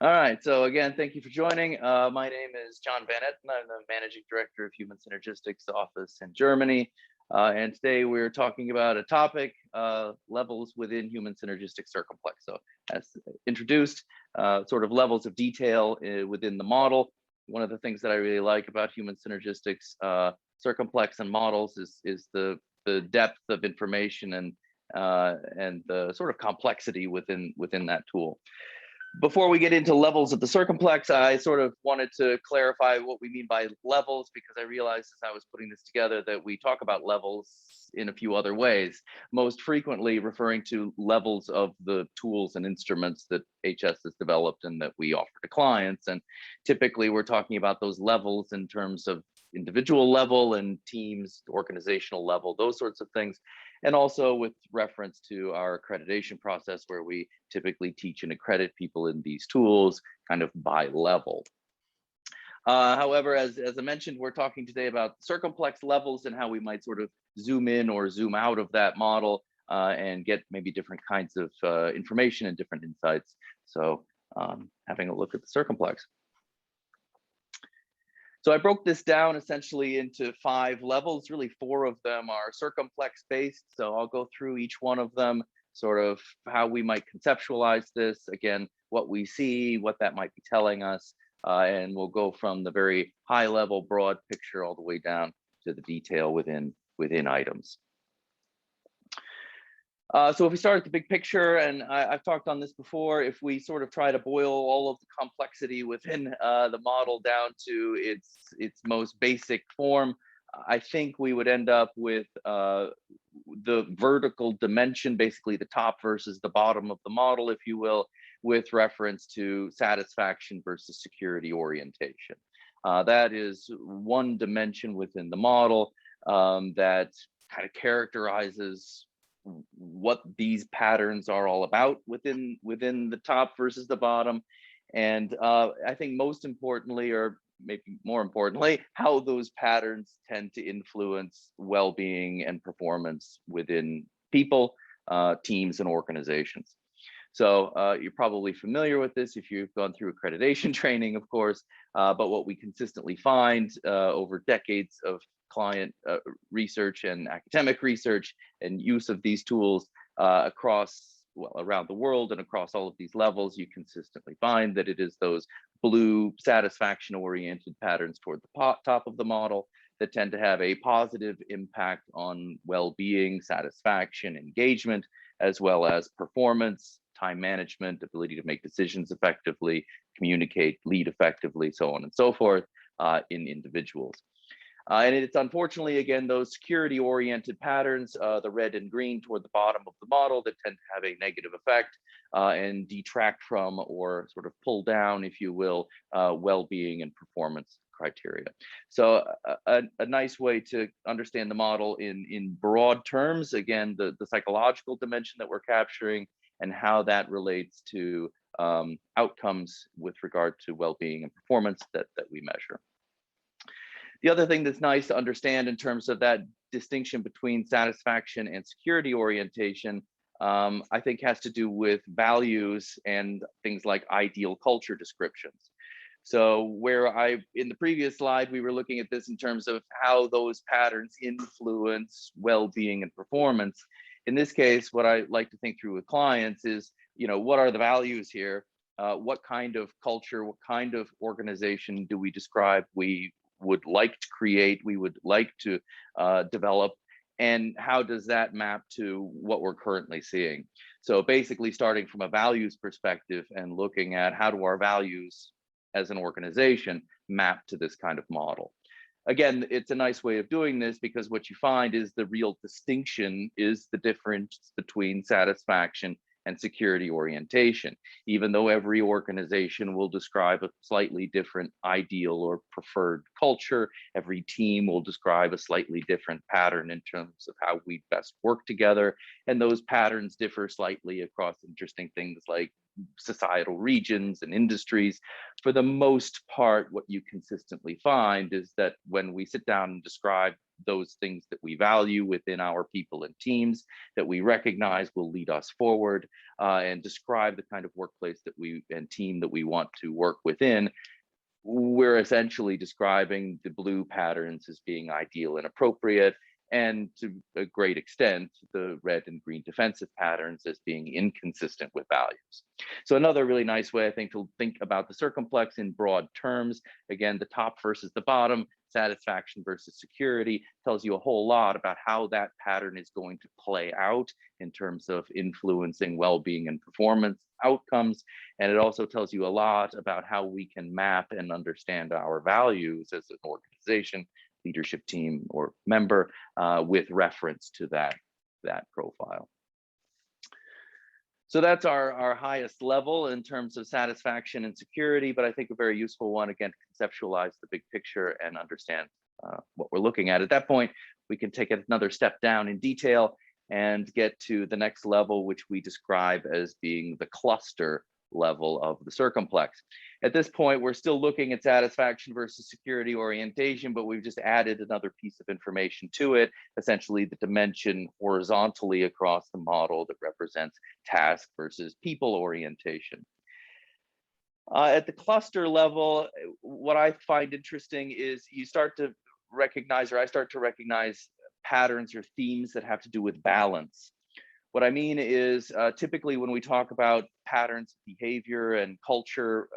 All right, so again, thank you for joining. My name is John van Etten. I'm the Managing Director of Human Synergistics office in Germany. And today we're talking about a topic, levels within Human Synergistic Circumplex. So as introduced, sort of levels of detail within the model. One of the things that I really like about Human Synergistics Circumplex and models is the depth of information and the sort of complexity within that tool. Before we get into levels of the circumplex, I sort of wanted to clarify what we mean by levels, because I realized as I was putting this together that we talk about levels in a few other ways, most frequently referring to levels of the tools and instruments that HS has developed and that we offer to clients. And typically we're talking about those levels in terms of individual level and teams, organizational level, those sorts of things. And also with reference to our accreditation process, where we typically teach and accredit people in these tools kind of by level. However, as I mentioned, we're talking today about circumplex levels and how we might sort of zoom in or zoom out of that model and get maybe different kinds of information and different insights. So having a look at the circumplex. So I broke this down essentially into 5 levels. Really 4 of them are circumplex based. So I'll go through each one of them, sort of how we might conceptualize this, again, what we see, what that might be telling us, and we'll go from the very high level broad picture all the way down to the detail within items. So if we start at the big picture, and I've talked on this before, if we sort of try to boil all of the complexity within the model down to its most basic form, I think we would end up with the vertical dimension, basically the top versus the bottom of the model, if you will, with reference to satisfaction versus security orientation. That is one dimension within the model that kind of characterizes what these patterns are all about within the top versus the bottom. And I think most importantly, or maybe more importantly, how those patterns tend to influence well-being and performance within people, teams, and organizations. So you're probably familiar with this if you've gone through accreditation training, of course, but what we consistently find over decades of client research and academic research and use of these tools around the world and across all of these levels, you consistently find that it is those blue satisfaction oriented patterns toward the top of the model that tend to have a positive impact on well-being, satisfaction, engagement, as well as performance, time management, ability to make decisions effectively, communicate, lead effectively, so on and so forth in individuals. And it's unfortunately, again, those security-oriented patterns, the red and green toward the bottom of the model, that tend to have a negative effect and detract from or sort of pull down, if you will, well-being and performance criteria. So a nice way to understand the model in broad terms, again, the psychological dimension that we're capturing and how that relates to outcomes with regard to well-being and performance that we measure. The other thing that's nice to understand in terms of that distinction between satisfaction and security orientation, I think has to do with values and things like ideal culture descriptions. So where in the previous slide, we were looking at this in terms of how those patterns influence well-being and performance. In this case, what I like to think through with clients is, what are the values here? What kind of culture, what kind of organization do we describe we would like to create, we would like to develop, and how does that map to what we're currently seeing? So basically starting from a values perspective and looking at how do our values as an organization map to this kind of model. Again, it's a nice way of doing this because what you find is the real distinction is the difference between satisfaction and security orientation. Even though every organization will describe a slightly different ideal or preferred culture, every team will describe a slightly different pattern in terms of how we best work together. And those patterns differ slightly across interesting things like societal regions and industries. For the most part, what you consistently find is that when we sit down and describe those things that we value within our people and teams that we recognize will lead us forward, and describe the kind of workplace that and team that we want to work within. We're essentially describing the blue patterns as being ideal and appropriate, and to a great extent, the red and green defensive patterns as being inconsistent with values. So another really nice way, I think, to think about the circumplex in broad terms, again, the top versus the bottom, satisfaction versus security, tells you a whole lot about how that pattern is going to play out in terms of influencing well-being and performance outcomes. And it also tells you a lot about how we can map and understand our values as an organization, leadership team, or member with reference to that profile. So that's our highest level in terms of satisfaction and security, but I think a very useful one, again, to conceptualize the big picture and understand what we're looking at. At that point, we can take another step down in detail and get to the next level, which we describe as being the cluster level of the circumplex. At this point, we're still looking at satisfaction versus security orientation, but we've just added another piece of information to it, essentially the dimension horizontally across the model that represents task versus people orientation. At the cluster level, what I find interesting is you start to recognize, or I start to recognize, patterns or themes that have to do with balance. What I mean is typically when we talk about patterns, behavior, and culture,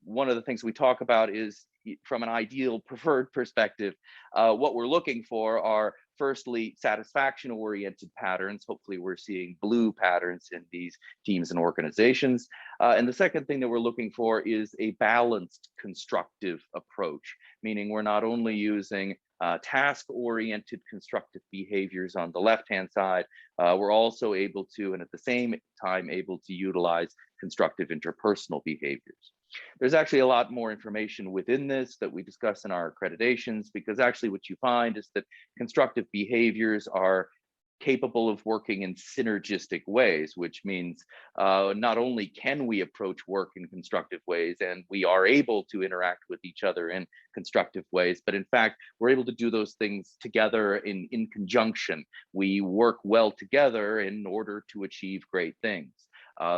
one of the things we talk about is from an ideal preferred perspective, what we're looking for are firstly satisfaction oriented patterns. Hopefully we're seeing blue patterns in these teams and organizations. And the second thing that we're looking for is a balanced constructive approach, meaning we're not only using task-oriented constructive behaviors on the left-hand side, we're also able to, and at the same time, able to utilize constructive interpersonal behaviors. There's actually a lot more information within this that we discuss in our accreditations, because actually what you find is that constructive behaviors are capable of working in synergistic ways, which means not only can we approach work in constructive ways and we are able to interact with each other in constructive ways, but in fact, we're able to do those things together in conjunction. We work well together in order to achieve great things.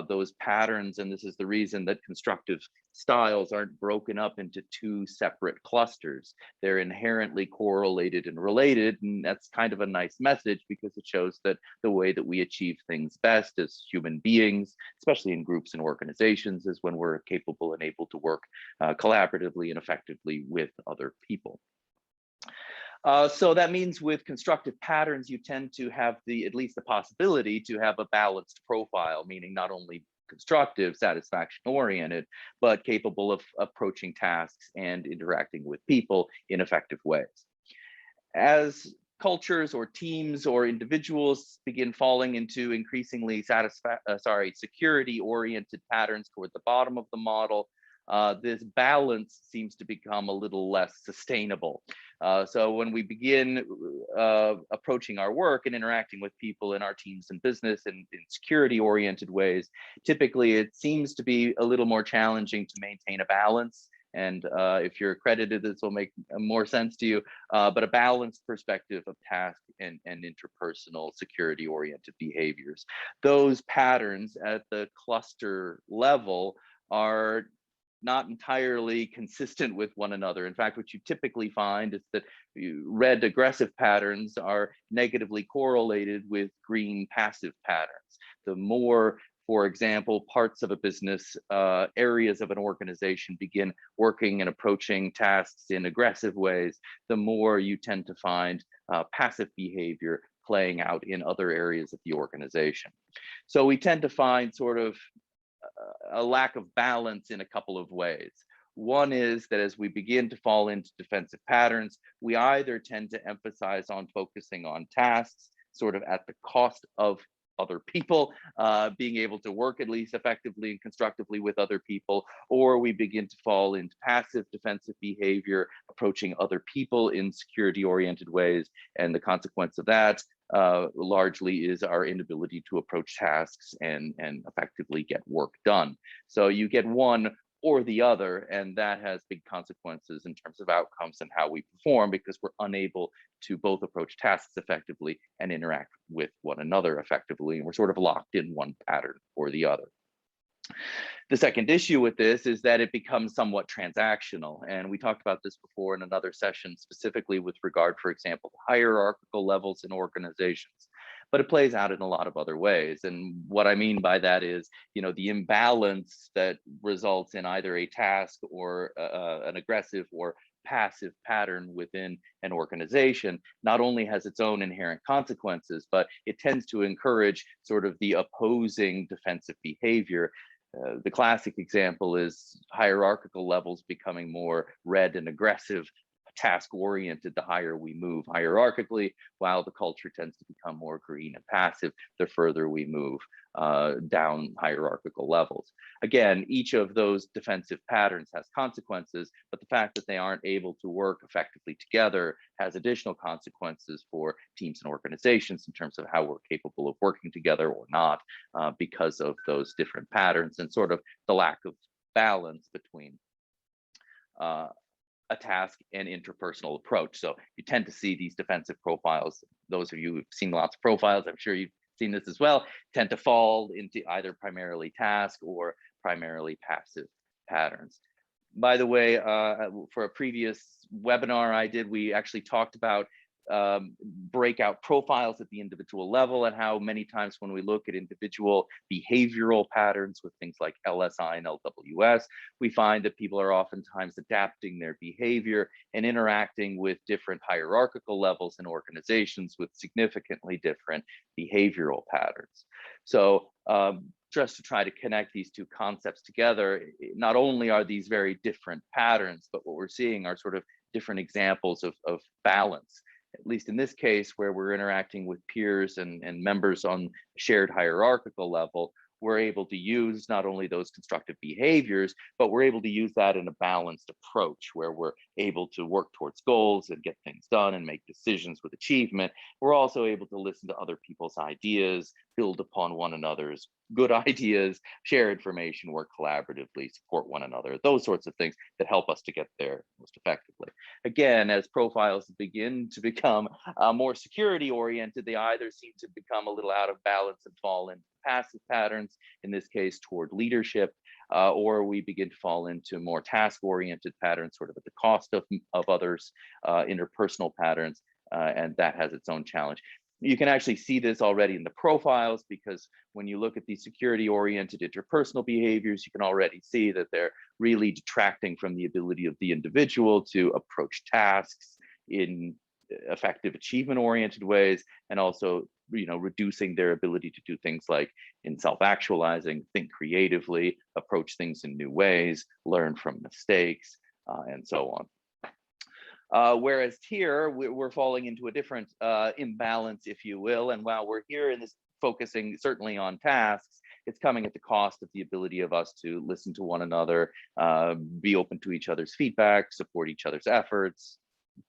Those patterns, and this is the reason that constructive styles aren't broken up into two separate clusters. They're inherently correlated and related, and that's kind of a nice message because it shows that the way that we achieve things best as human beings, especially in groups and organizations, is when we're capable and able to work collaboratively and effectively with other people. So that means with constructive patterns, you tend to have at least the possibility to have a balanced profile, meaning not only constructive, satisfaction oriented, but capable of approaching tasks and interacting with people in effective ways. As cultures or teams or individuals begin falling into increasingly security oriented patterns toward the bottom of the model, this balance seems to become a little less sustainable. So when we begin approaching our work and interacting with people in our teams and business in security-oriented ways, typically it seems to be a little more challenging to maintain a balance. And if you're accredited, this will make more sense to you, but a balanced perspective of task and interpersonal security-oriented behaviors. Those patterns at the cluster level are not entirely consistent with one another. In fact, what you typically find is that red aggressive patterns are negatively correlated with green passive patterns. The more, for example, parts of a business, areas of an organization begin working and approaching tasks in aggressive ways, the more you tend to find passive behavior playing out in other areas of the organization. So we tend to find sort of a lack of balance in a couple of ways. One is that as we begin to fall into defensive patterns, we either tend to emphasize on focusing on tasks, sort of at the cost of other people, being able to work at least effectively and constructively with other people, or we begin to fall into passive defensive behavior, approaching other people in security-oriented ways, and the consequence of that largely is our inability to approach tasks and effectively get work done. So you get one or the other, and that has big consequences in terms of outcomes and how we perform, because we're unable to both approach tasks effectively and interact with one another effectively, and we're sort of locked in one pattern or the other. The second issue with this is that it becomes somewhat transactional, and we talked about this before in another session, specifically with regard, for example, to hierarchical levels in organizations. But it plays out in a lot of other ways. And what I mean by that is, the imbalance that results in either a task or an aggressive or passive pattern within an organization not only has its own inherent consequences, but it tends to encourage sort of the opposing defensive behavior. The classic example is hierarchical levels becoming more red and aggressive, task oriented the higher we move hierarchically, while the culture tends to become more green and passive the further we move down hierarchical levels. Again, each of those defensive patterns has consequences, but the fact that they aren't able to work effectively together has additional consequences for teams and organizations in terms of how we're capable of working together or not, because of those different patterns and sort of the lack of balance between a task and interpersonal approach. So you tend to see these defensive profiles. Those of you who've seen lots of profiles, I'm sure you've seen this as well, tend to fall into either primarily task or primarily passive patterns. By the way, for a previous webinar I did, we actually talked about breakout profiles at the individual level, and how many times when we look at individual behavioral patterns with things like LSI and LWS, we find that people are oftentimes adapting their behavior and interacting with different hierarchical levels in organizations with significantly different behavioral patterns. So just to try to connect these two concepts together, not only are these very different patterns, but what we're seeing are sort of different examples of balance. At least in this case, where we're interacting with peers and members on shared hierarchical level, we're able to use not only those constructive behaviors, but we're able to use that in a balanced approach where we're able to work towards goals and get things done and make decisions with achievement. We're also able to listen to other people's ideas, build upon one another's good ideas, share information, work collaboratively, support one another, those sorts of things that help us to get there most effectively. Again, as profiles begin to become more security oriented, they either seem to become a little out of balance and fall into passive patterns, in this case toward leadership, or we begin to fall into more task-oriented patterns, sort of at the cost of others, interpersonal patterns, and that has its own challenge. You can actually see this already in the profiles, because when you look at these security-oriented interpersonal behaviors, you can already see that they're really detracting from the ability of the individual to approach tasks in effective achievement-oriented ways, and also reducing their ability to do things like in self-actualizing, think creatively, approach things in new ways, learn from mistakes, and so on. Whereas here, we're falling into a different imbalance, if you will. And while we're here in this focusing certainly on tasks, it's coming at the cost of the ability of us to listen to one another, be open to each other's feedback, support each other's efforts,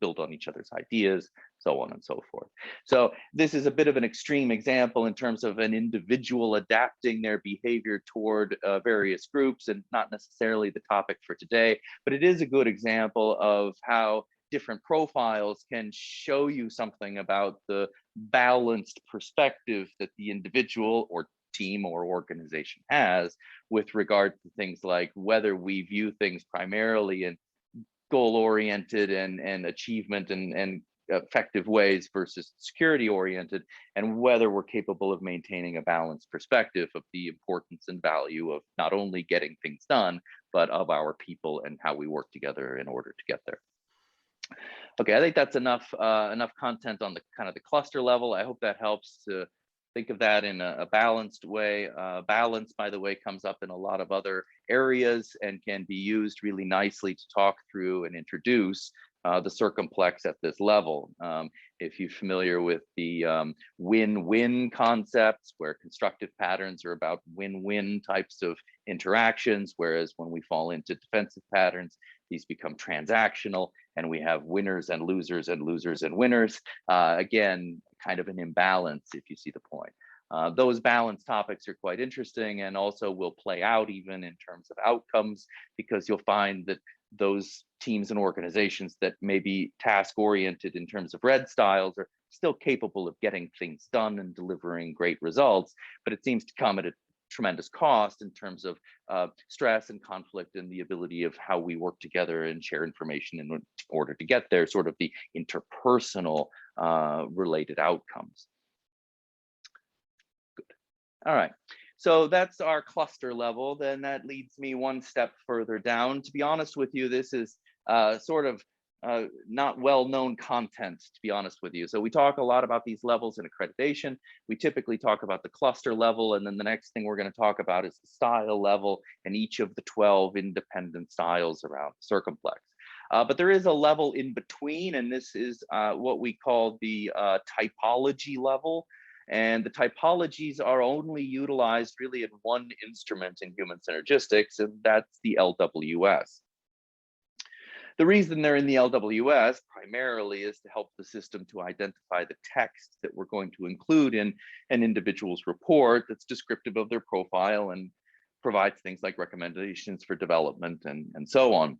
build on each other's ideas, so on and so forth. So this is a bit of an extreme example in terms of an individual adapting their behavior toward various groups, and not necessarily the topic for today, but it is a good example of how different profiles can show you something about the balanced perspective that the individual or team or organization has with regard to things like whether we view things primarily in goal-oriented and achievement and effective ways versus security-oriented, and whether we're capable of maintaining a balanced perspective of the importance and value of not only getting things done, but of our people and how we work together in order to get there. Okay, I think that's enough content on the kind of the cluster level. I hope that helps to think of that in a balanced way. Balance, by the way, comes up in a lot of other areas and can be used really nicely to talk through and introduce the circumplex at this level. If you're familiar with the win-win concepts, where constructive patterns are about win-win types of interactions, whereas when we fall into defensive patterns, these become transactional, and we have winners and losers and losers and winners. Again, kind of an imbalance, if you see the point. Those balance topics are quite interesting and also will play out even in terms of outcomes, because you'll find that those teams and organizations that may be task oriented in terms of red styles are still capable of getting things done and delivering great results, but it seems to come at a tremendous cost in terms of stress and conflict and the ability of how we work together and share information in order to get there, sort of the interpersonal related outcomes. Good. All right. So that's our cluster level. Then that leads me one step further down. To be honest with you, this is sort of not well-known content, to be honest with you. So we talk a lot about these levels in accreditation. We typically talk about the cluster level, and then the next thing we're going to talk about is the style level and each of the 12 independent styles around Circumplex. But there is a level in between, and this is what we call the typology level. And the typologies are only utilized really in one instrument in human synergistics, and that's the LWS. The reason they're in the LWS primarily is to help the system to identify the text that we're going to include in an individual's report that's descriptive of their profile and provides things like recommendations for development and so on.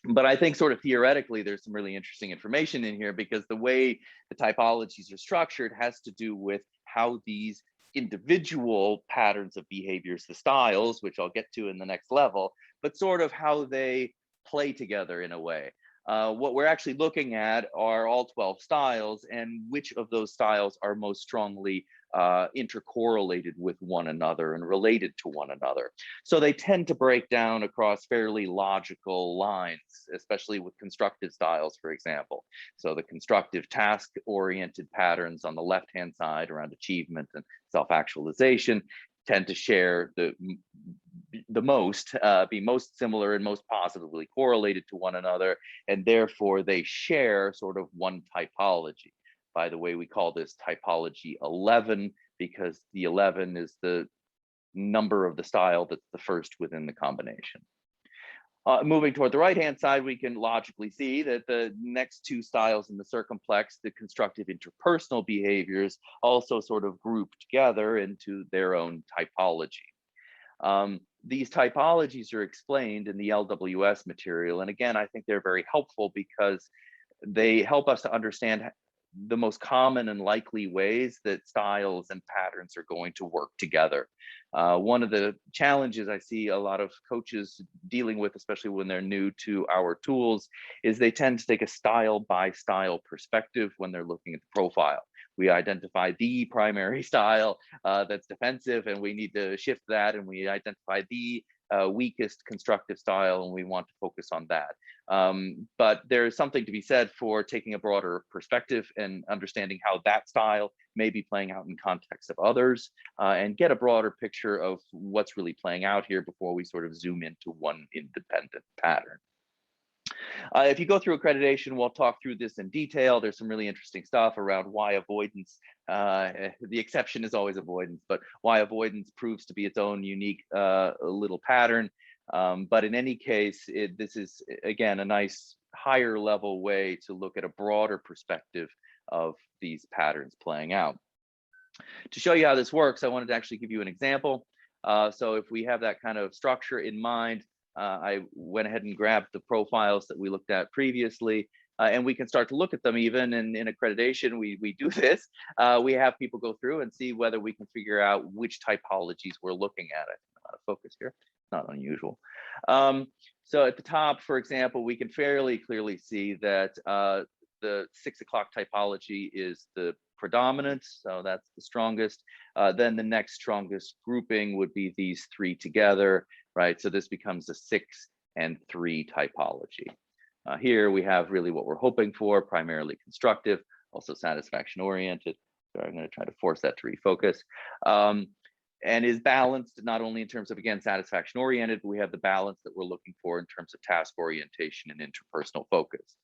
But I think sort of theoretically, there's some really interesting information in here, because the way the typologies are structured has to do with how these individual patterns of behaviors, the styles, which I'll get to in the next level, but sort of how they play together in a way. What we're actually looking at are all 12 styles and which of those styles are most strongly intercorrelated with one another and related to one another. So they tend to break down across fairly logical lines, especially with constructive styles, for example. So the constructive task-oriented patterns on the left-hand side around achievement and self-actualization tend to share the most, be most similar and most positively correlated to one another, and therefore they share sort of one typology. By the way, we call this typology 11 because the 11 is the number of the style that's the first within the combination. Moving toward the right-hand side, we can logically see that the next two styles in the circumplex, the constructive interpersonal behaviors, also sort of group together into their own typology. These typologies are explained in the LWS material. And again, I think they're very helpful because they help us to understand the most common and likely ways that styles and patterns are going to work together. One of the challenges I see a lot of coaches dealing with, especially when they're new to our tools, is they tend to take a style by style perspective when they're looking at the profile. We identify the primary style that's defensive, and we need to shift that, and we identify the weakest constructive style, and we want to focus on that. But there's something to be said for taking a broader perspective and understanding how that style may be playing out in context of others, and get a broader picture of what's really playing out here before we sort of zoom into one independent pattern. If you go through accreditation, we'll talk through this in detail. There's some really interesting stuff around why avoidance, the exception is always avoidance, but why avoidance proves to be its own unique little pattern. But in any case, this is, again, a nice higher level way to look at a broader perspective of these patterns playing out. To show you how this works, I wanted to actually give you an example. So if we have that kind of structure in mind, I went ahead and grabbed the profiles that we looked at previously, and we can start to look at them even in accreditation. We do this. We have people go through and see whether we can figure out which typologies we're looking at. I think I'm out of focus here. Not unusual. So at the top, for example, we can fairly clearly see that the 6 o'clock typology is the predominant, so that's the strongest. Then the next strongest grouping would be these three together, right? So this becomes a 6 and 3 typology. Here we have really what we're hoping for, primarily constructive, also satisfaction oriented. So I'm going to try to force that to refocus. And is balanced not only in terms of, again, satisfaction oriented, but we have the balance that we're looking for in terms of task orientation and interpersonal focus.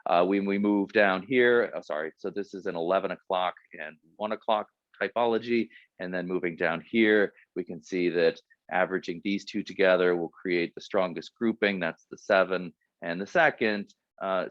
When we move down here, so this is an 11 o'clock and 1 o'clock typology. And then moving down here, we can see that averaging these two together will create the strongest grouping. That's the 7. And the second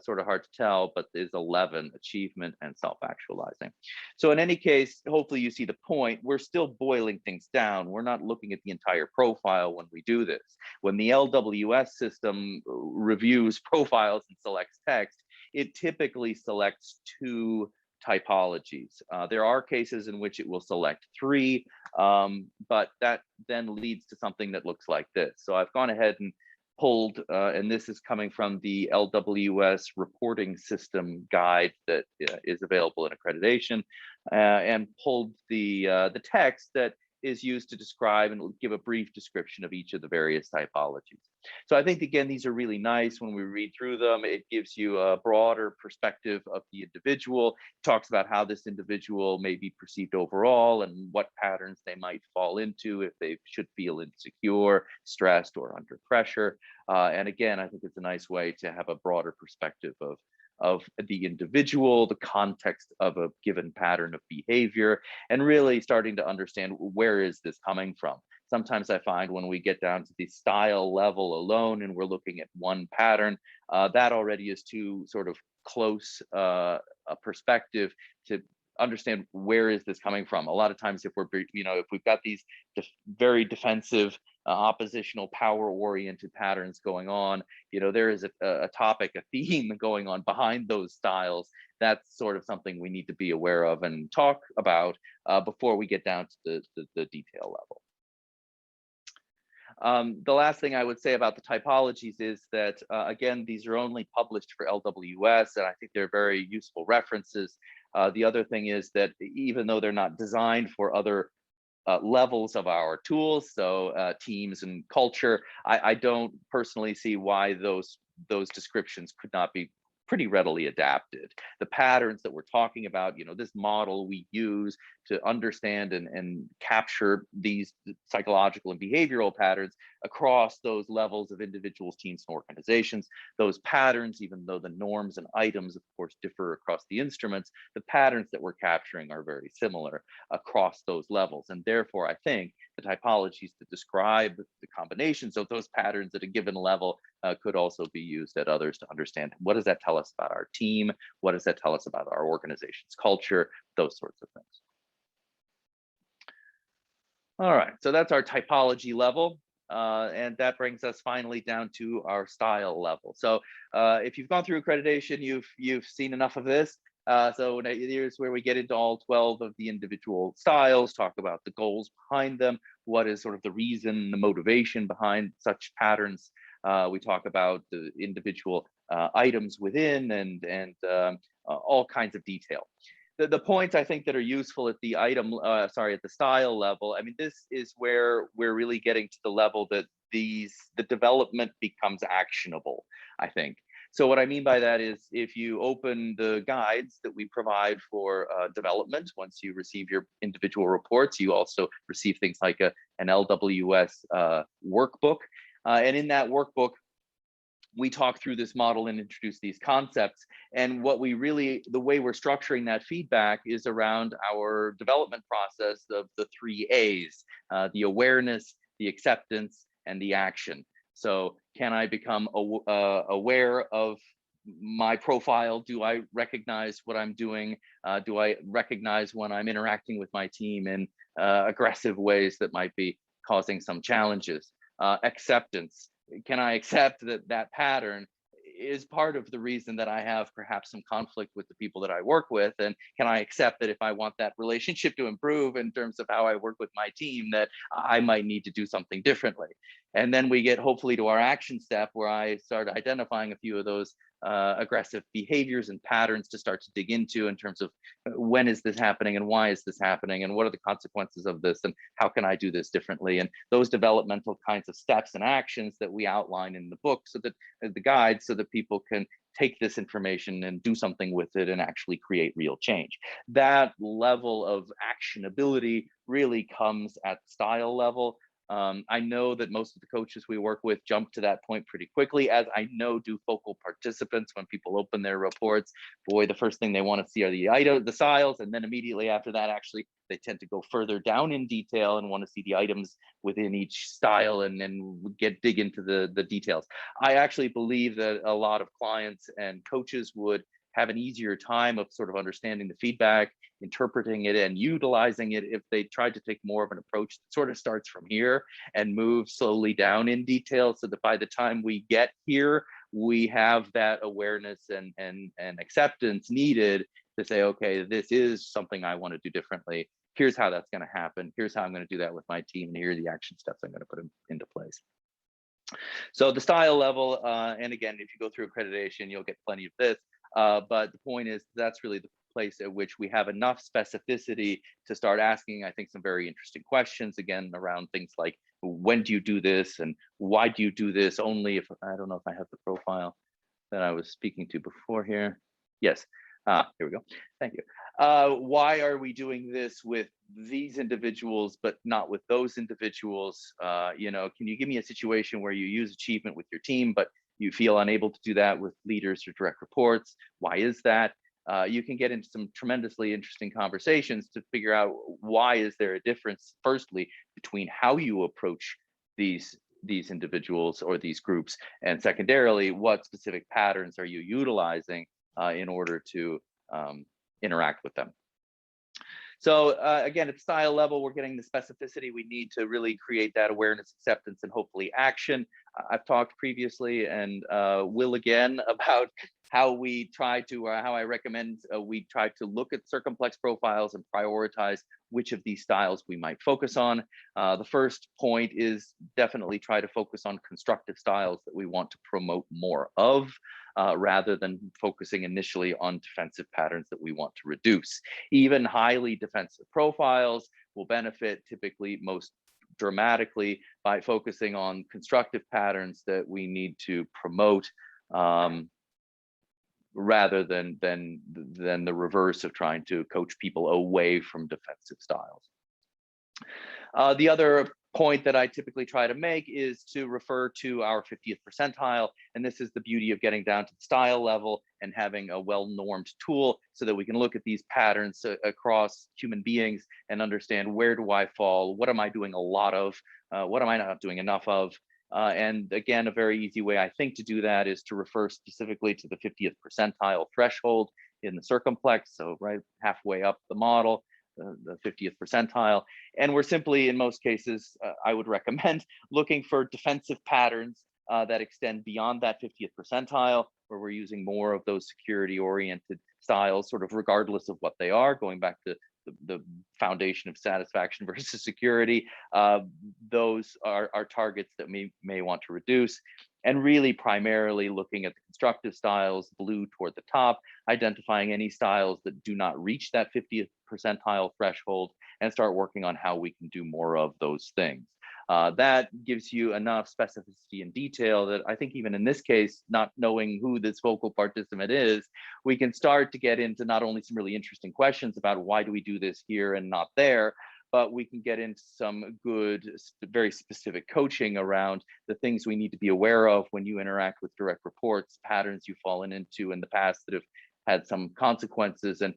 sort of hard to tell, but is 11, achievement and self-actualizing. So in any case, hopefully you see the point. We're still boiling things down. We're not looking at the entire profile when we do this. When the LWS system reviews profiles and selects text, it typically selects 2 typologies. There are cases in which it will select 3, but that then leads to something that looks like this. So I've gone ahead and pulled, and this is coming from the LWS reporting system guide that is available in accreditation, and pulled the text that is used to describe and give a brief description of each of the various typologies. So I think, again, these are really nice. When we read through them, it gives you a broader perspective of the individual. It talks about how this individual may be perceived overall and what patterns they might fall into if they should feel insecure, stressed, or under pressure. And again, I think it's a nice way to have a broader perspective of the individual, the context of a given pattern of behavior, and really starting to understand where is this coming from. Sometimes I find when we get down to the style level alone and we're looking at one pattern, that already is too sort of close a perspective to understand where is this coming from. A lot of times if we're, if we've got these very defensive, oppositional, power-oriented patterns going on, there is a topic, a theme going on behind those styles. That's sort of something we need to be aware of and talk about before we get down to the detail level. The last thing I would say about the typologies is that, again, these are only published for LWS, and I think they're very useful references. The other thing is that even though they're not designed for other levels of our tools, so teams and culture, I don't personally see why those descriptions could not be pretty readily adapted. The patterns that we're talking about, this model we use to understand and capture these psychological and behavioral patterns across those levels of individuals, teams, and organizations. Those patterns, even though the norms and items, of course, differ across the instruments, the patterns that we're capturing are very similar across those levels. And therefore, I think the typologies that describe the combinations of those patterns at a given level could also be used at others to understand, what does that tell us about our team? What does that tell us about our organization's culture? Those sorts of things. All right, so that's our typology level. And that brings us finally down to our style level. So if you've gone through accreditation, you've seen enough of this. So here's where we get into all 12 of the individual styles, talk about the goals behind them, what is sort of the reason, the motivation behind such patterns. We talk about the individual items within and all kinds of detail. The points I think that are useful at the at the style level, I mean, this is where we're really getting to the level that the development becomes actionable, I think. So what I mean by that is, if you open the guides that we provide for development, once you receive your individual reports, you also receive things like an LWS workbook. And in that workbook, we talk through this model and introduce these concepts. And what we really, the way we're structuring that feedback is around our development process of the 3 A's, the awareness, the acceptance, and the action. So can I become aware of my profile? Do I recognize what I'm doing? Do I recognize when I'm interacting with my team in aggressive ways that might be causing some challenges? Acceptance. Can I accept that that pattern is part of the reason that I have perhaps some conflict with the people that I work with? And can I accept that if I want that relationship to improve in terms of how I work with my team, that I might need to do something differently? And then we get hopefully to our action step, where I start identifying a few of those aggressive behaviors and patterns to start to dig into in terms of when is this happening and why is this happening and what are the consequences of this and how can I do this differently? And those developmental kinds of steps and actions that we outline in the book, so that the guide, so that people can take this information and do something with it and actually create real change. That level of actionability really comes at style level. I know that most of the coaches we work with jump to that point pretty quickly, as I know do focal participants. When people open their reports, boy, the first thing they want to see are the styles, and then immediately after that, actually, they tend to go further down in detail and want to see the items within each style and then dig into the details. I actually believe that a lot of clients and coaches would have an easier time of sort of understanding the feedback, interpreting it, and utilizing it if they tried to take more of an approach that sort of starts from here and moves slowly down in detail, so that by the time we get here, we have that awareness and acceptance needed to say, okay, this is something I want to do differently. Here's how that's going to happen. Here's how I'm going to do that with my team. And here are the action steps I'm going to put into place. So the style level, and again, if you go through accreditation, you'll get plenty of this. But the point is, that's really the place at which we have enough specificity to start asking, I think, some very interesting questions, again, around things like, when do you do this? And why do you do this? Only if, I don't know if I have the profile that I was speaking to before here. Yes, here we go. Thank you. Why are we doing this with these individuals, but not with those individuals? You know, can you give me a situation where you use achievement with your team, but you feel unable to do that with leaders or direct reports? Why is that? You can get into some tremendously interesting conversations to figure out, why is there a difference, firstly, between how you approach these individuals or these groups, and secondarily, what specific patterns are you utilizing in order to interact with them. So again, at style level, we're getting the specificity we need to really create that awareness, acceptance, and hopefully action. I've talked previously and will again about how we try to, or how I recommend we try to look at circumplex profiles and prioritize which of these styles we might focus on. The first point is definitely try to focus on constructive styles that we want to promote more of, rather than focusing initially on defensive patterns that we want to reduce. Even highly defensive profiles will benefit typically most dramatically by focusing on constructive patterns that we need to promote, rather than the reverse of trying to coach people away from defensive styles. The other point that I typically try to make is to refer to our 50th percentile. And this is the beauty of getting down to the style level and having a well-normed tool so that we can look at these patterns across human beings and understand, where do I fall? What am I doing a lot of? What am I not doing enough of? And again, a very easy way, I think, to do that is to refer specifically to the 50th percentile threshold in the circumplex. So right halfway up the model, the 50th percentile. And we're simply, in most cases, I would recommend looking for defensive patterns that extend beyond that 50th percentile, where we're using more of those security-oriented styles, sort of regardless of what they are, going back to the foundation of satisfaction versus security. Those are targets that we may want to reduce. And really primarily looking at the constructive styles, blue toward the top, identifying any styles that do not reach that 50th percentile threshold, and start working on how we can do more of those things. That gives you enough specificity and detail that I think, even in this case, not knowing who this focal participant is, we can start to get into not only some really interesting questions about why do we do this here and not there, but we can get into some good, very specific coaching around the things we need to be aware of when you interact with direct reports, patterns you've fallen into in the past that have had some consequences, and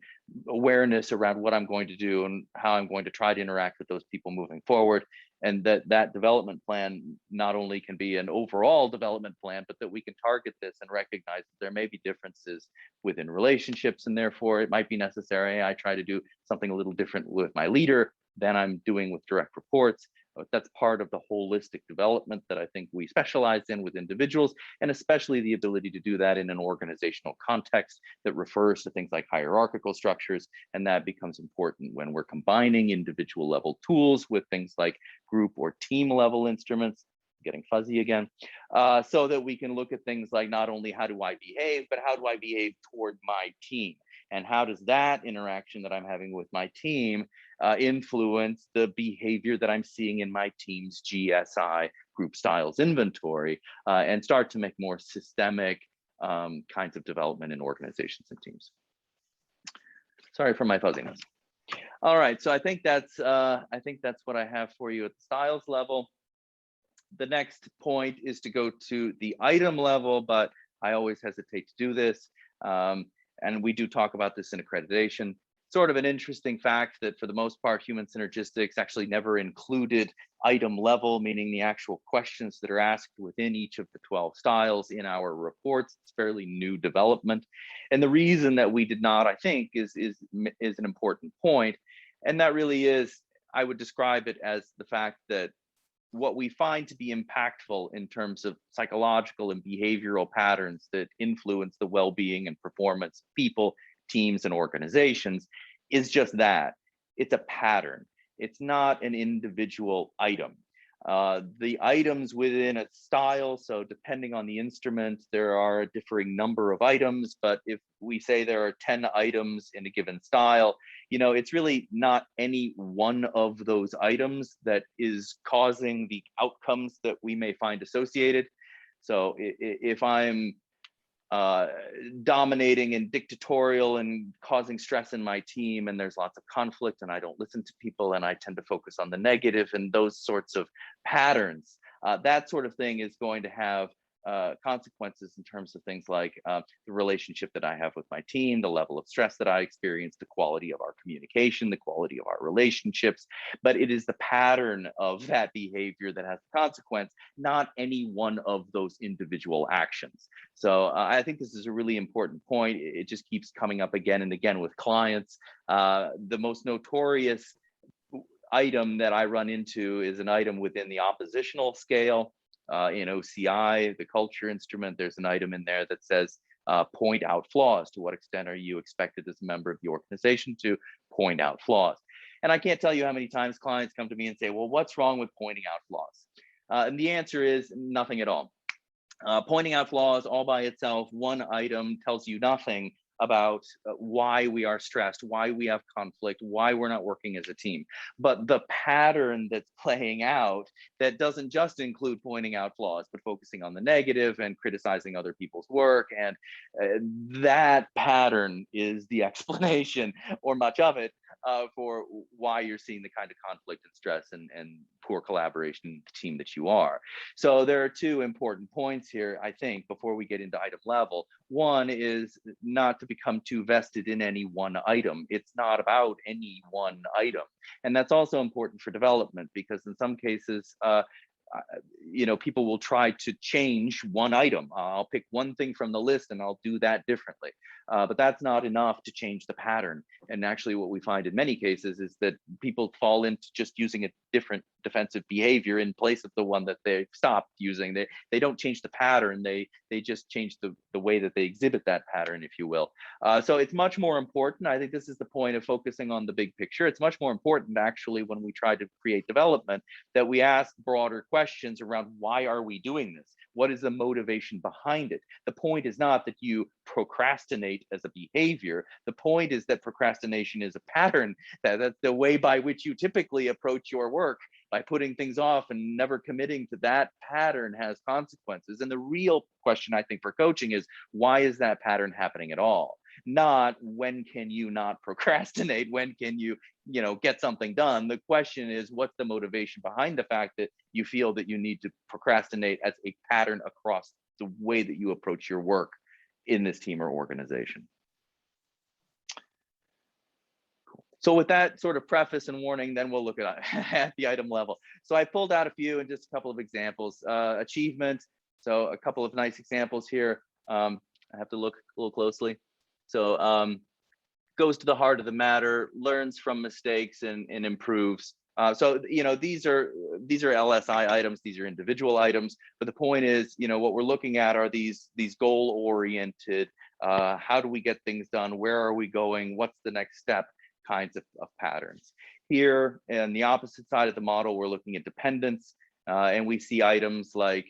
awareness around what I'm going to do and how I'm going to try to interact with those people moving forward. And that development plan not only can be an overall development plan, but that we can target this and recognize that there may be differences within relationships, and therefore it might be necessary I try to do something a little different with my leader than I'm doing with direct reports. But that's part of the holistic development that I think we specialize in with individuals, and especially the ability to do that in an organizational context that refers to things like hierarchical structures. And that becomes important when we're combining individual level tools with things like group or team level instruments, getting fuzzy again, so that we can look at things like, not only how do I behave, but how do I behave toward my team? And how does that interaction that I'm having with my team influence the behavior that I'm seeing in my team's GSI, group styles inventory, and start to make more systemic kinds of development in organizations and teams. Sorry for my fuzziness. All right, so I think that's what I have for you at the styles level. The next point is to go to the item level, but I always hesitate to do this. And we do talk about this in accreditation. Sort of an interesting fact that for the most part, human synergistics actually never included item level, meaning the actual questions that are asked within each of the 12 styles in our reports. It's fairly new development. And the reason that we did not, I think, is an important point. And that really is, I would describe it as the fact that what we find to be impactful in terms of psychological and behavioral patterns that influence the well-being and performance of people, teams, and organizations is just that. It's a pattern. It's not an individual item. The items within a style, so depending on the instrument, there are a differing number of items, but if we say there are 10 items in a given style, it's really not any one of those items that is causing the outcomes that we may find associated. So if I'm dominating and dictatorial and causing stress in my team, and there's lots of conflict and I don't listen to people and I tend to focus on the negative and those sorts of patterns, that sort of thing is going to have consequences in terms of things like the relationship that I have with my team, the level of stress that I experience, the quality of our communication, the quality of our relationships. But it is the pattern of that behavior that has the consequence, not any one of those individual actions. So I think this is a really important point. It just keeps coming up again and again with clients. The most notorious item that I run into is an item within the oppositional scale. In OCI, the culture instrument, there's an item in there that says point out flaws. To what extent are you expected as a member of the organization to point out flaws? And I can't tell you how many times clients come to me and say, well, what's wrong with pointing out flaws? And the answer is nothing at all. Pointing out flaws all by itself, one item, tells you nothing about why we are stressed, why we have conflict, why we're not working as a team. But the pattern that's playing out that doesn't just include pointing out flaws, but focusing on the negative and criticizing other people's work. And that pattern is the explanation, or much of it, for why you're seeing the kind of conflict and stress and poor collaboration in the team that you are. So there are two important points here, I think, before we get into item level. One is not to become too vested in any one item. It's not about any one item. And that's also important for development, because in some cases, people will try to change one item. I'll pick one thing from the list and I'll do that differently. But that's not enough to change the pattern. And actually what we find in many cases is that people fall into just using a different defensive behavior in place of the one that they've stopped using. They don't change the pattern, they just change the way that they exhibit that pattern, if you will. So it's much more important. I think this is the point of focusing on the big picture. It's much more important, actually, when we try to create development, that we ask broader questions around why are we doing this? What is the motivation behind it? The point is not that you procrastinate as a behavior. The point is that procrastination is a pattern, that's the way by which you typically approach your work. By putting things off and never committing to that pattern has consequences. And the real question, I think, for coaching is, why is that pattern happening at all? Not when can you not procrastinate? When can you, get something done? The question is, what's the motivation behind the fact that you feel that you need to procrastinate as a pattern across the way that you approach your work in this team or organization? So with that sort of preface and warning, then we'll look at the item level. So I pulled out a few and just a couple of examples. Achievement, so a couple of nice examples here. I have to look a little closely. So goes to the heart of the matter, learns from mistakes and improves. So these are LSI items, these are individual items, but the point is, what we're looking at are these goal-oriented, how do we get things done, where are we going, what's the next step kinds of patterns. Here, on the opposite side of the model, we're looking at dependence, and we see items like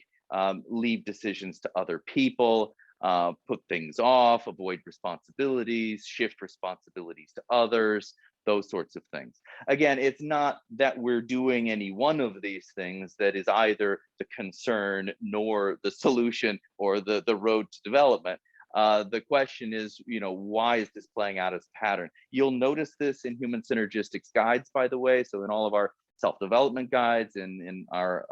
leave decisions to other people, put things off, avoid responsibilities, shift responsibilities to others, those sorts of things. Again, it's not that we're doing any one of these things that is either the concern nor the solution or the road to development. The question is, why is this playing out as a pattern? You'll notice this in human synergistics guides, by the way. So in all of our self-development guides and in our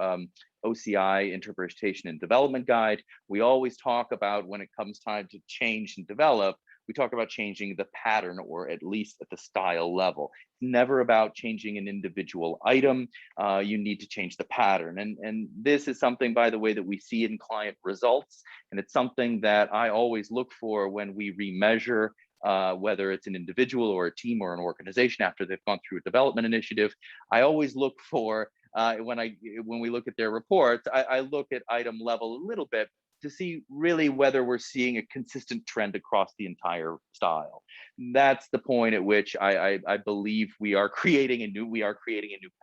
OCI Interpretation and Development Guide. We always talk about, when it comes time to change and develop, we talk about changing the pattern, or at least at the style level. It's never about changing an individual item. You need to change the pattern. And this is something, by the way, that we see in client results. And it's something that I always look for when we remeasure, whether it's an individual or a team or an organization after they've gone through a development initiative. I always look for, when we look at their reports, I look at item level a little bit to see really whether we're seeing a consistent trend across the entire style. That's the point at which I believe we are creating a new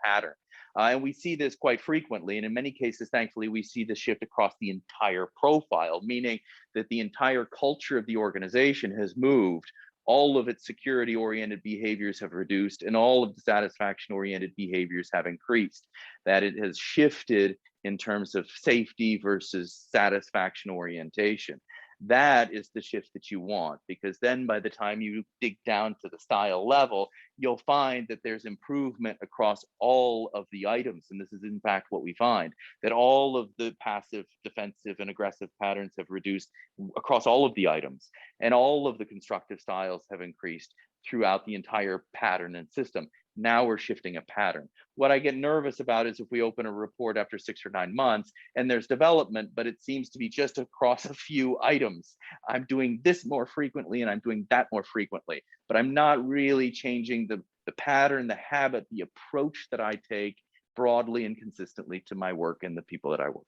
pattern. And we see this quite frequently. And in many cases, thankfully, we see the shift across the entire profile, meaning that the entire culture of the organization has moved. All of its security-oriented behaviors have reduced, and all of the satisfaction-oriented behaviors have increased. That it has shifted in terms of safety versus satisfaction orientation. That is the shift that you want, because then by the time you dig down to the style level, you'll find that there's improvement across all of the items. And this is in fact what we find, that all of the passive, defensive, and aggressive patterns have reduced across all of the items, and all of the constructive styles have increased throughout the entire pattern and system. Now we're shifting a pattern. What I get nervous about is if we open a report after 6 or 9 months and there's development, but it seems to be just across a few items. I'm doing this more frequently and I'm doing that more frequently, but I'm not really changing the pattern, the habit, the approach that I take broadly and consistently to my work and the people that I work with.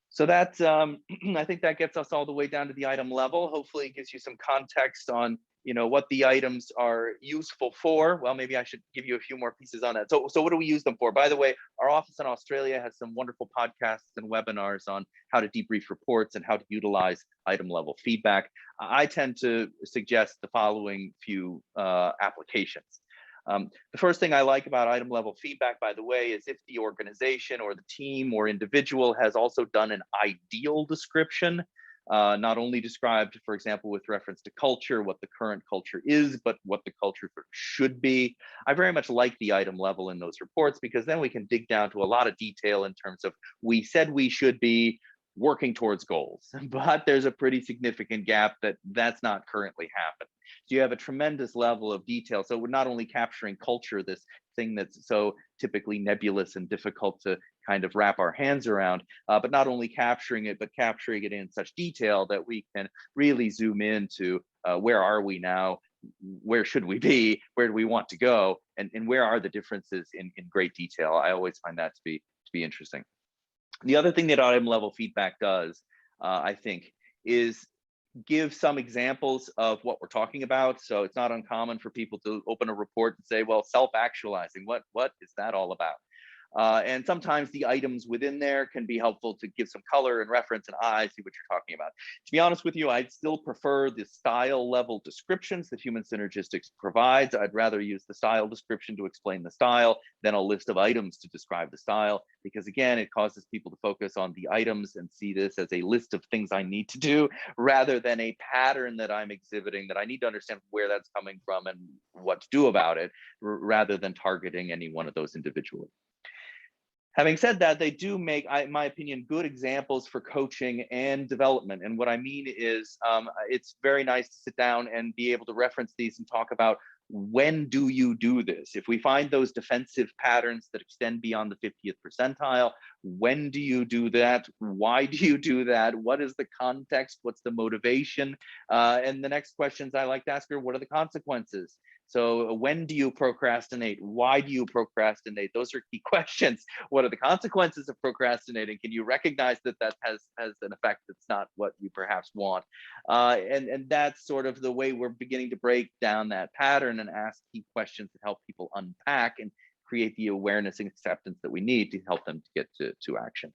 So that's, I think that gets us all the way down to the item level. Hopefully it gives you some context on, what the items are useful for. Well, maybe I should give you a few more pieces on that. So what do we use them for? By the way, our office in Australia has some wonderful podcasts and webinars on how to debrief reports and how to utilize item level feedback. I tend to suggest the following few applications. The first thing I like about item level feedback, by the way, is if the organization or the team or individual has also done an ideal description, not only described, for example, with reference to culture, what the current culture is, but what the culture should be. I very much like the item level in those reports, because then we can dig down to a lot of detail in terms of, we said we should be working towards goals, but there's a pretty significant gap that's not currently happening. So you have a tremendous level of detail. So we're not only capturing culture, this thing that's so typically nebulous and difficult to kind of wrap our hands around, but not only capturing it, but capturing it in such detail that we can really zoom into where are we now, where should we be, where do we want to go, and where are the differences in great detail. I always find that to be interesting. The other thing that item level feedback does, I think, is give some examples of what we're talking about. So it's not uncommon for people to open a report and say, well, self-actualizing, what is that all about? And sometimes the items within there can be helpful to give some color and reference, and I see what you're talking about. To be honest with you, I'd still prefer the style level descriptions that Human Synergistics provides. I'd rather use the style description to explain the style than a list of items to describe the style, because again, it causes people to focus on the items and see this as a list of things I need to do, rather than a pattern that I'm exhibiting that I need to understand where that's coming from and what to do about it, rather than targeting any one of those individually. Having said that, they do make, in my opinion, good examples for coaching and development. And what I mean is, it's very nice to sit down and be able to reference these and talk about, when do you do this? If we find those defensive patterns that extend beyond the 50th percentile, when do you do that? Why do you do that? What is the context? What's the motivation? And the next questions I like to ask are, what are the consequences? So when do you procrastinate? Why do you procrastinate? Those are key questions. What are the consequences of procrastinating? Can you recognize that that has an effect that's not what you perhaps want? And that's sort of the way we're beginning to break down that pattern and ask key questions that help people unpack and create the awareness and acceptance that we need to help them to get to action.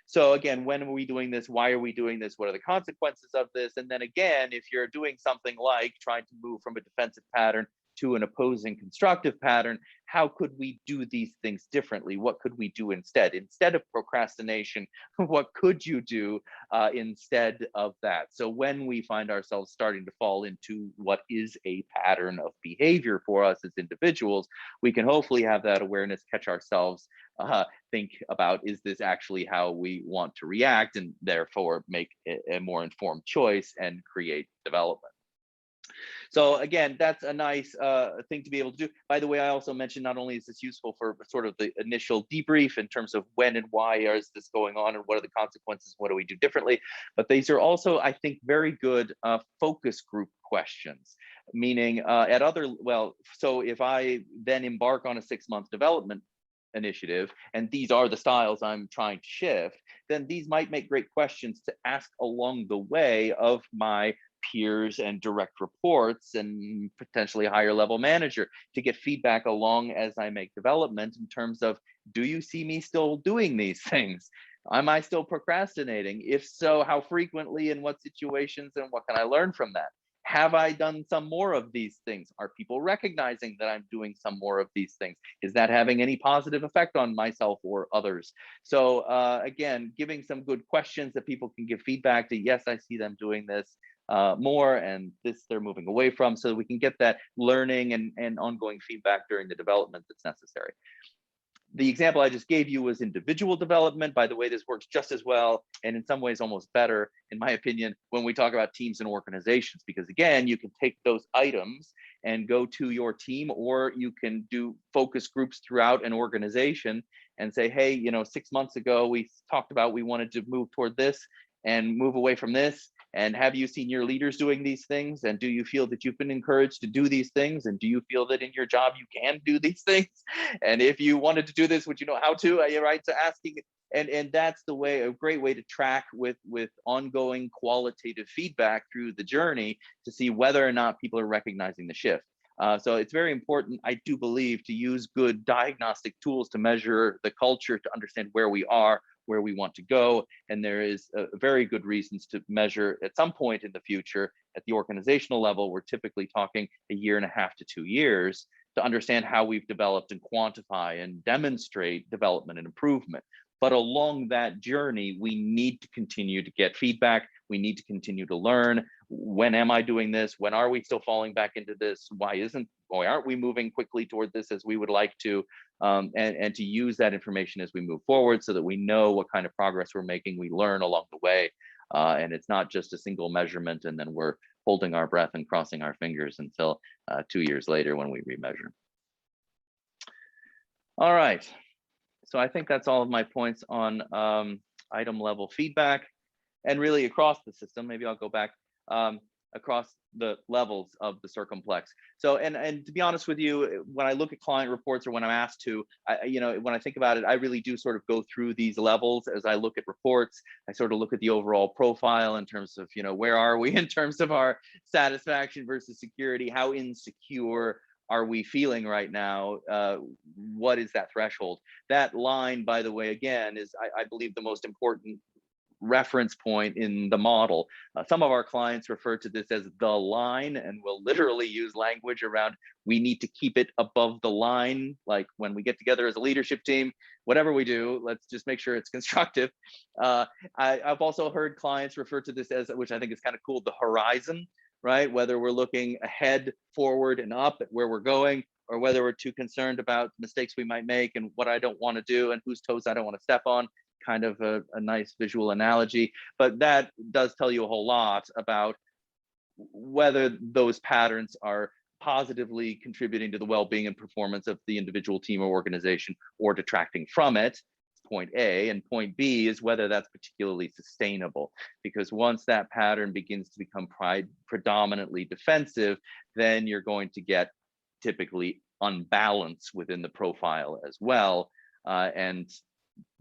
So again, when are we doing this? Why are we doing this? What are the consequences of this? And then again, if you're doing something like trying to move from a defensive pattern to an opposing constructive pattern, how could we do these things differently? What could we do instead? Instead of procrastination, what could you do instead of that? So when we find ourselves starting to fall into what is a pattern of behavior for us as individuals, we can hopefully have that awareness, catch ourselves, think about, is this actually how we want to react, and therefore make a more informed choice and create development. So again, that's a nice thing to be able to do. By the way, I also mentioned not only is this useful for sort of the initial debrief in terms of when and why is this going on and what are the consequences, what do we do differently, but these are also, I think, very good focus group questions, meaning at other, well, so if I then embark on a 6-month development initiative, and these are the styles I'm trying to shift, then these might make great questions to ask along the way of my peers and direct reports and potentially higher level manager to get feedback along as I make development in terms of, do you see me still doing these things? Am I still procrastinating? If so, how frequently, in what situations, and what can I learn from that? Have I done some more of these things? Are people recognizing that I'm doing some more of these things? Is that having any positive effect on myself or others? So again, giving some good questions that people can give feedback to, yes, I see them doing this more, and this they're moving away from, so we can get that learning and ongoing feedback during the development that's necessary. The example I just gave you was individual development. By the way, this works just as well, and in some ways almost better, in my opinion, when we talk about teams and organizations, because again, you can take those items and go to your team, or you can do focus groups throughout an organization and say, hey, 6 months ago, we talked about we wanted to move toward this and move away from this. And have you seen your leaders doing these things? And do you feel that you've been encouraged to do these things? And do you feel that in your job you can do these things? And if you wanted to do this, would you know how to? Are you right to asking? And that's the way, a great way to track with ongoing qualitative feedback through the journey to see whether or not people are recognizing the shift. So it's very important, I do believe, to use good diagnostic tools to measure the culture, to understand where we are, where we want to go. And there is very good reasons to measure at some point in the future at the organizational level. We're typically talking 1.5 to 2 years to understand how we've developed and quantify and demonstrate development and improvement. But along that journey, we need to continue to get feedback. We need to continue to learn. When am I doing this? When are we still falling back into this? Why aren't we moving quickly toward this as we would like to? And to use that information as we move forward so that we know what kind of progress we're making. We learn along the way. And it's not just a single measurement and then we're holding our breath and crossing our fingers until 2 years later when we remeasure. All right. So I think that's all of my points on item level feedback, and really across the system. Maybe I'll go back across the levels of the Circumplex. So, and to be honest with you, when I look at client reports or when I'm asked to, when I think about it, I really do sort of go through these levels as I look at reports. I sort of look at the overall profile in terms of, where are we in terms of our satisfaction versus security? How insecure are we feeling right now? What is that threshold? That line, by the way, again, is I believe the most important reference point in the model. Some of our clients refer to this as the line and will literally use language around, we need to keep it above the line. Like when we get together as a leadership team, whatever we do, let's just make sure it's constructive. I've also heard clients refer to this as, which I think is kind of cool, the horizon, right? Whether we're looking ahead, forward, and up at where we're going, or whether we're too concerned about mistakes we might make and what I don't want to do and whose toes I don't want to step on. Kind of a nice visual analogy, but that does tell you a whole lot about whether those patterns are positively contributing to the well-being and performance of the individual team or organization or detracting from it. Point A, and point B is whether that's particularly sustainable, because once that pattern begins to become predominantly defensive, then you're going to get typically unbalance within the profile as well. And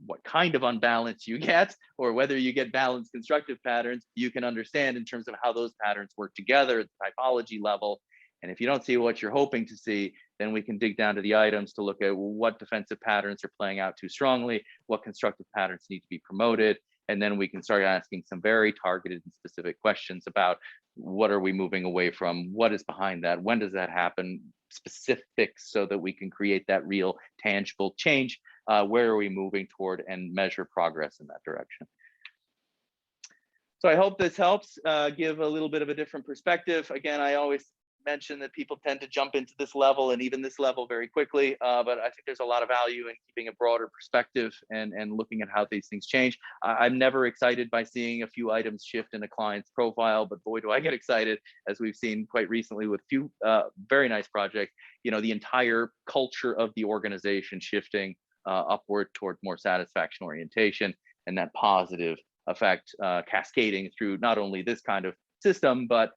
what kind of unbalance you get, or whether you get balanced constructive patterns, you can understand in terms of how those patterns work together at the typology level. And if you don't see what you're hoping to see, then we can dig down to the items to look at what defensive patterns are playing out too strongly, what constructive patterns need to be promoted, and then we can start asking some very targeted and specific questions about what are we moving away from, what is behind that, when does that happen, specifics so that we can create that real tangible change. Where are we moving toward, and measure progress in that direction. So I hope this helps give a little bit of a different perspective. Again, I always mention that people tend to jump into this level and even this level very quickly, but I think there's a lot of value in keeping a broader perspective and looking at how these things change. I'm never excited by seeing a few items shift in a client's profile, but boy, do I get excited, as we've seen quite recently with a few very nice projects, you know, the entire culture of the organization shifting upward toward more satisfaction orientation, and that positive effect cascading through not only this kind of system, but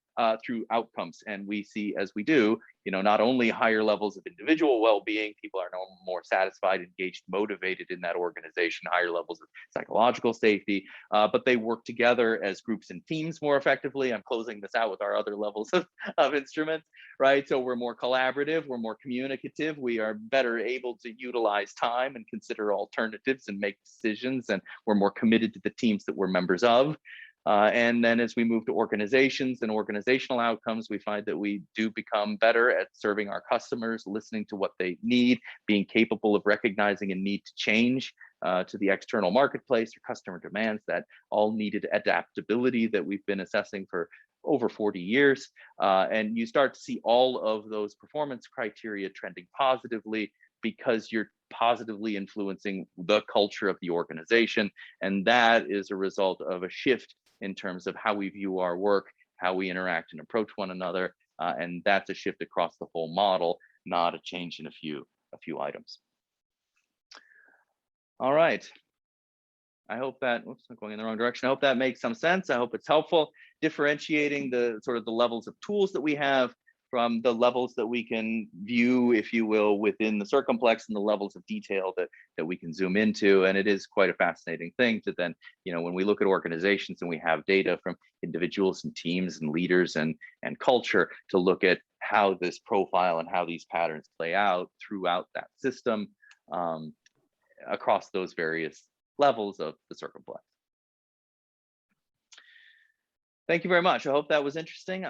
through outcomes. And we see, as we do, you know, not only higher levels of individual well-being, people are no more satisfied, engaged, motivated in that organization, higher levels of psychological safety, but they work together as groups and teams more effectively. I'm closing this out with our other levels of instruments, right? So we're more collaborative, we're more communicative, we are better able to utilize time and consider alternatives and make decisions, and we're more committed to the teams that we're members of. And then as we move to organizations and organizational outcomes, we find that we do become better at serving our customers, listening to what they need, being capable of recognizing a need to change to the external marketplace or customer demands, that all needed adaptability that we've been assessing for over 40 years. And you start to see all of those performance criteria trending positively, because you're positively influencing the culture of the organization. And that is a result of a shift in terms of how we view our work, how we interact and approach one another. And that's a shift across the whole model, not a change in a few items. All right. I hope that, oops, I'm going in the wrong direction. I hope that makes some sense. I hope it's helpful, differentiating the sort of the levels of tools that we have from the levels that we can view, if you will, within the Circumplex, and the levels of detail that we can zoom into. And it is quite a fascinating thing to then, you know, when we look at organizations and we have data from individuals and teams and leaders and culture, to look at how this profile and how these patterns play out throughout that system across those various levels of the Circumplex. Thank you very much. I hope that was interesting.